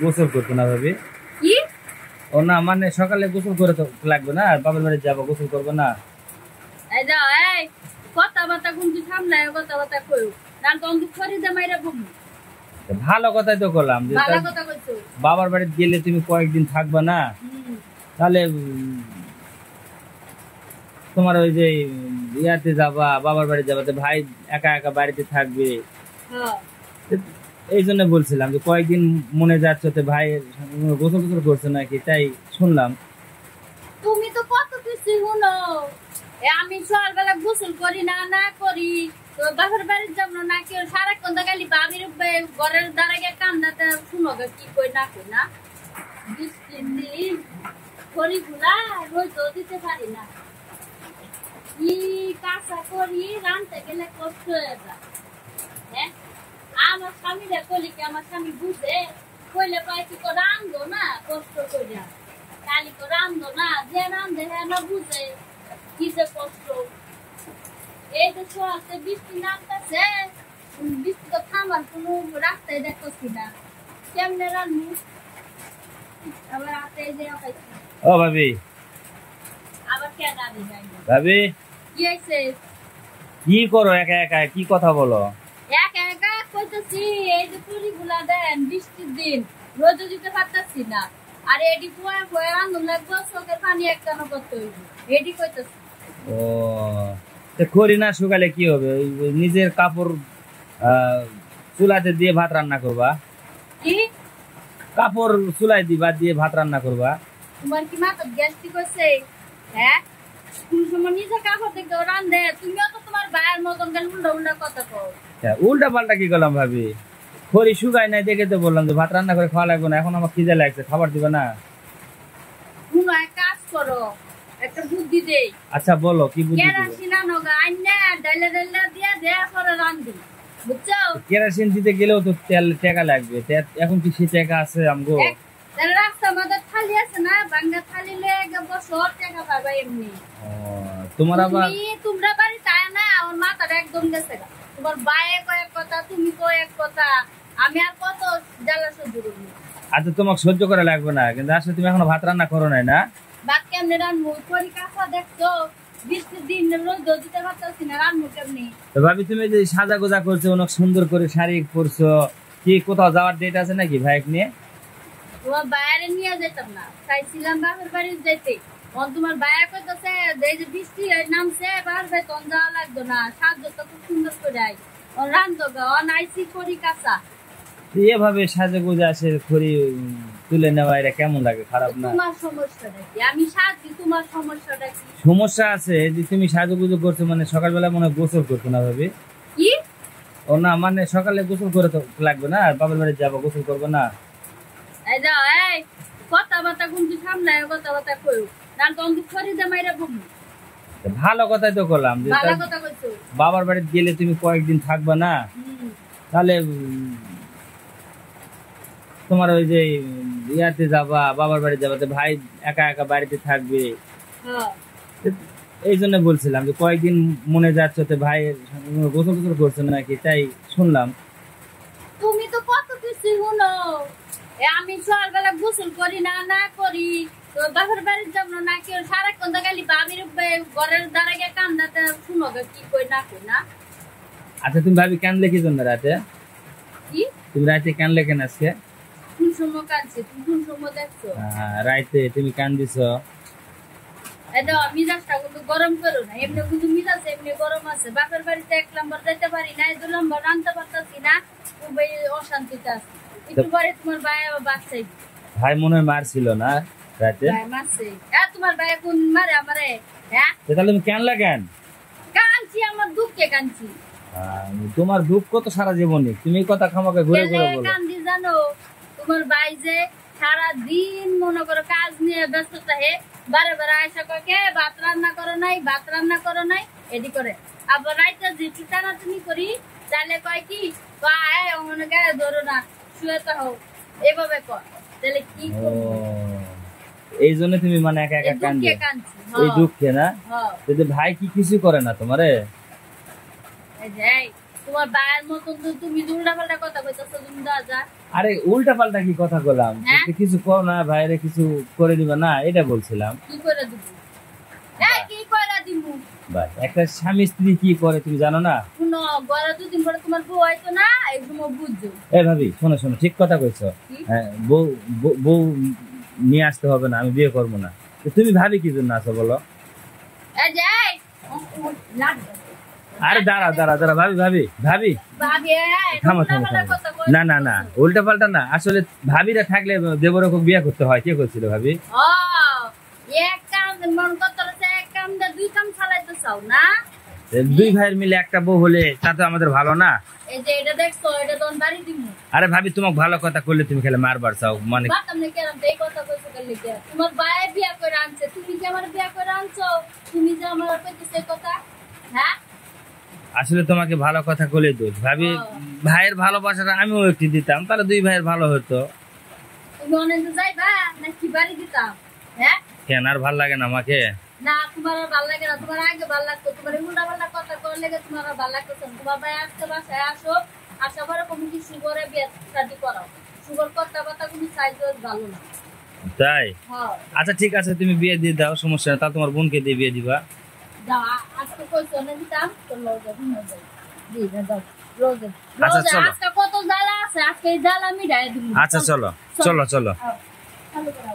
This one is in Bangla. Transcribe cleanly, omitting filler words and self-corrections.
গোসল করতো না ভাবি। কি ও না মানে সকালে গোসল করে তো লাগবে না, আর বাবার বাড়ি যাবো, গোসল করবো না। এই যাও এই কথাবার্তা কিন্তু সামনে কথাবার্তা কইও না তো অন্ধ করে দে মাইরা বম ভালো কথাই তো করলাম যে ভালো কথা কইছো। বাবার বাড়ি গেলে তুমি কয়েকদিন থাকবা না, তাহলে তোমার ওই যে ইয়াতে যাবা, বাবার বাড়ি যাবা, তো ভাই একা একা বাড়িতে থাকবে। হ্যাঁ এই জন্য বলছিলাম যে কয়েকদিন মনে যাচ্ছে তো ভাই গোসল গোসল করছে নাকি, তাই শুনলাম। তুমি তো কত কিছু শুনো আমি সকালবেলা গোসল করি না না করি তো বাবার বাড়ি যাব না কেউ সারাক্ষণ তো খালি বাবির ঘরের দ্বারা গিয়ে কান্দাতে শুনো কি কই না কই না দিন খড়িগুলা রোজ দিতে পারি না কি কাঁচা করি রানতে গেলে কষ্ট হয়ে যায়। হ্যাঁ আমার স্বামীরা কইলে কি আমার স্বামী বুঝে কইলে পাই কি তো রান্ধো না কষ্ট করিয়া কালি তো রান্ধো না যে রান্ধে হ্যাঁ না বুঝে কি যে কষ্ট। এই তো শোয়াতে বৃষ্টি নামতেছে বৃষ্টি তো থামার কোনো রাস্তায় দেখতেছি না কেমনে রান্নু আবার হাতে যে ও ভাবি, আবার কে রাঁধে যাই ভাবি কি হয়েছে কি করো একা একা, কি কথা বলো? একা একা কইতেছি এই যে পুরিগুলা দেন বৃষ্টির দিন রোদ দিতে পারতাছি না আর এডি পোয়া পোয়া রান্ধন লাগবো চোখের পানি একটানো করতে হইব এডি কইতেছি। ও খড়ি না শুকালে কি হবে, ওই নিজের কাপড় চুলাতে দিয়ে ভাত রান্না করবা? কি কাপড় চুলাই দিবা দিয়ে ভাত রান্না করবা? তোমার কি মাথা গ্যাস্ট্রিক হচ্ছে? হ্যাঁ কোন সময় নিজে কাপড় দেখতে রান্ধে তুমিও তো তোমার ভাইয়ের মতন গেলে উল্টা উল্টা কথা কও। উল্টা পাল্টা কি করলাম ভাবি, খড়ি শুকাই নাই দেখে তো বললাম যে ভাত রান্না করে খাওয়া লাগবে না, এখন আমার খিদে লাগছে, খাবার দিবে না? শুনো এক কাজ করো একটা বুদ্ধি দেই। আচ্ছা বলো কি বুদ্ধি দিবে? কেরাসিন আনো গা আইনে ডাইলে ডাইলে দিয়া দে পরে রান্ধি বুঝছো? কেরাসিন দিতে গেলেও তো তেল টাকা লাগবে, এখন কি সে টাকা আছে আমগো? রাস্তা মাঝে থালি আছে না বাঙ্গা থালি লেগে বছর টাকা পাবা এমনি। তোমার আবার তোমরা বাড়ি তাই না আমার মাথাটা একদম গেছে গা। তোমার বাইরে কয়েক কথা তুমি কয়েক কথা আমি আর কত জ্বালা সহ্য করবো। আচ্ছা তোমাকে সহ্য করা লাগবে না, কিন্তু আসলে তুমি এখনো ভাত রান্না করো নাই না? ভাত কেমনে রান্নু করি কাঁচা দেখছো বৃষ্টির দিন রোদ দিতে পারতাছি না রান্নু কেমনি। তো ভাবি তুমি যে সাজা গোজা করছো, অনেক সুন্দর করে শাড়ি পরছো, কি কোথাও যাওয়ার ডেট আছে নাকি ভাইক নিয়ে? তোমার বাইরে নিয়ে যেতাম না চাইছিলাম বাপের বাড়ি যেতে তোমার বাইরে কইতেছে এই যে বৃষ্টি নামছে বাবার বাড়ি তখন যাওয়া লাগতো না সাহায্য তো খুব সুন্দর করে আই রান্ধো গা অনাইসি করি কাঁচা। এভাবে সাজা গোজা আসে খড়ি তুলে নেওয়া এটা কেমন লাগে, খারাপ না? তোমার সমস্যাটা কি আমি সাজি তোমার সমস্যাটা কি? সমস্যা আছে যে তুমি সাজুগুজু করছো, মানে সকালবেলা মনে গোসল করতো না ভাবি। কি ও না মানে সকালে গোসল করে তো লাগবে না, আর বাবার বাড়ি যাবো, গোসল করবো না। এই যাও এই কথাবার্তা কিন্তু সামনে কথাবার্তা কইও না তো অন্ধ করে দে মাইরা বম ভালো কথাই তো করলাম যে ভালো কথা কইছো। বাবার বাড়ি গেলে তুমি কয়েকদিন থাকবা না, তাহলে তোমার ওই যে ইয়াতে যাবা, বাবার বাড়ি যাবা, তো ভাই একা একা বাড়িতে থাকবে। এই জন্য বলছিলাম যে কয়েকদিন মনে যাচ্ছে তো ভাই গোসল গোসল করছে নাকি, তাই শুনলাম। তুমি তো কত কিছু শুনো আমি সকালবেলা গোসল করি না না করি তো বাবার বাড়ি যাব না কেউ সারাক্ষণ তো খালি বাবির ঘরের দ্বারা গিয়ে কান্দাতে শুনো কি কই না কই না। আচ্ছা তুমি ভাবি কানলে কি জন্য রাতে? কি তুমি রাতে কানলে কেন আজকে? কোন সময় কাঁদছে তুমি কোন সময় দেখছো? রাতে তুমি কান দিছো। এটা মিজাজটা কিন্তু গরম করো না এমনি কিন্তু মিজাজ এমনি গরম আছে বাপের বাড়িতে 1 নম্বর যেতে পারি না 2 নম্বর রানতে পারতাছি না খুবই অশান্তিতে আছে। একটু পরে তোমার ভাই আবার বাচ্চাই ভাই মনে হয় মারছিল না রাতে? ভাই মারছে তোমার ভাই কোন মারে আমারে? হ্যাঁ তাহলে তুমি কানলা কেন? কাঁদছি আমার দুঃখে কাঁদছি। তোমার দুঃখ তো সারা জীবনে, তুমি এই কথা খামাকে ঘুরে ঘুরে বলো। কান্দি জানো তোমার ভাই যে সারা দিন মনে করো কাজ নিয়ে ব্যস্ত থাকে বারে বারে আয়সা কয়ে ভাত রান্না করো নাই ভাত রান্না করো নাই এডি করে আবার রাইতে যে টানাটানি করি তাহলে কয় কি মনে গায়ে ধরো না শুয়ে তো হোক এভাবে কর তাহলে কি করবো? এই জন্য তুমি মানে একা একা কান্দে? এই দুঃখে না? ভাই কি কিছু করে না তোমারে? তোমার ভাইয়ের মতন তুমি উল্টা পাল্টা কথা কইতেছো তুমি যা আরে উল্টা পাল্টা কি কথা বললাম, হ্যাঁ? কিছু করো না ভাইরে, কিছু করে দিবা না, এটা বলছিলাম। কি করে দিব? এই কি করে দিব? বাস, একটা স্বামী স্ত্রী কি করে তুমি জানো না? শুনো, ঘরে দুদিন পরে তোমার বউ হয়তো না, একদম বুঝছো। এ ভাবি শোনো শোনো, ঠিক কথা কইছো। কি? হ্যাঁ, বউ নিয়ে আসতে হবে না, আমি বিয়ে করবো না। তো তুমি ভাবি কি জন্য আছো বলো? এই যে এই, লাগ আরে দাঁড়া দাঁড়া দাঁড়া, ভাবি ভাবি ভাবি ভাবি থামো থামো থামো। না না না, উল্টা পাল্টা না, আসলে ভাবিরা থাকলে দেবরকম বিয়ে করতে হয়। কে করছিল ভাবি? ও এক কাম মন কত এক কাম দে দুই কাম চালাইতে চাও না? দুই ভাইয়ের মিলে একটা বউ হলে তা তো আমাদের ভালো না। এই যে এটা দেখছো, এটা তোর বাড়ি দিমু। আরে ভাবি, তোমাকে ভালো কথা করলে তুমি খেলে মারবার চাও মানে? বাপ তুমি কেরাম এই কথা কইছো কেন লিখে? তোমার ভাই বিয়া করে আনছে, তুমি যে আমার বিয়া করে আনছো, তুমি যে আমার কইতেছ কথা, হ্যাঁ? আসলে তোমাকে ভালো কথা বলে দোষ ভাবি। ভাইয়ের ভালোবাসাটা আমিও একটু দিতাম, তাহলে দুই ভাইয়ের ভালো হতো। তুমি অনেক যাইবা নাকি বাড়ি দিতাম, হ্যাঁ? কেন আর ভাল লাগে না আমাকে? না তোমার আর ভালো লাগে না, তোমার আগে ভালো লাগতো। তোমার উল্টা পাল্টা কথা করার লেগে তোমার আর ভালো লাগতো না। তোমার ভাই আজকে বাসায় আসো, আসার পরে তুমি কি সুগরে বিয়ে শাদি করাও। সুগর কথা বার্তা কোনো সাইজ ভালো না। তাই? হ্যাঁ আচ্ছা ঠিক আছে, তুমি বিয়ে দিয়ে দাও, সমস্যা নেই। তাহলে তোমার বোনকে দিয়ে বিয়ে দিবা। যাও, আজকে কইছো না দিতাম তো লজে ঘুমে যাই। দি দাও লজে। আচ্ছা, লজে চলো। আজকে কত জ্বালা আছে, আজকে এই জ্বালা আমি ডাই দিব। আচ্ছা চলো চলো চলো। চালু করো।